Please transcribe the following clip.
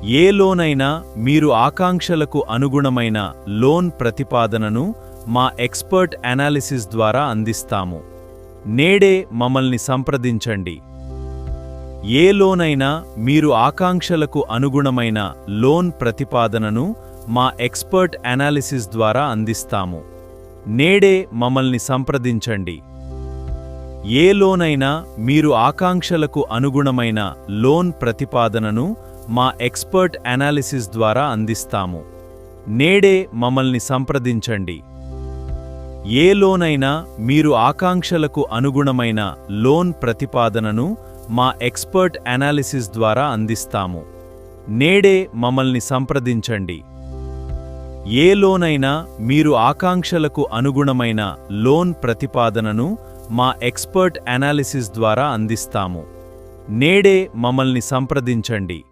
ఏ లోనైనా మీరు ఆకాంక్షలకు అనుగుణమైన లోన్ ప్రతిపాదనను మా ఎక్స్పర్ట్ అనాలిసిస్ ద్వారా అందిస్తాము. నేడే మమ్మల్ని సంప్రదించండి. ఏ లోనైనా మీరు ఆకాంక్షలకు అనుగుణమైన లోన్ ప్రతిపాదనను మా ఎక్స్పర్ట్ అనాలిసిస్ ద్వారా అందిస్తాము. నేడే మమ్మల్ని సంప్రదించండి. ఏ లోనైనా మీరు ఆకాంక్షలకు అనుగుణమైన లోన్ ప్రతిపాదనను మా ఎక్స్పర్ట్ అనాలిసిస్ ద్వారా అందిస్తాము. నేడే మమ్మల్ని సంప్రదించండి. ఏ లోనైనా మీరు ఆకాంక్షలకు అనుగుణమైన లోన్ ప్రతిపాదనను మా ఎక్స్పర్ట్ అనాలిసిస్ ద్వారా అందిస్తాము. నేడే మమ్మల్ని సంప్రదించండి. ఏ లోనైనా మీరు ఆకాంక్షలకు అనుగుణమైన లోన్ ప్రతిపాదనను మా ఎక్స్పర్ట్ అనాలిసిస్ ద్వారా అందిస్తాము. నేడే మమ్మల్ని సంప్రదించండి.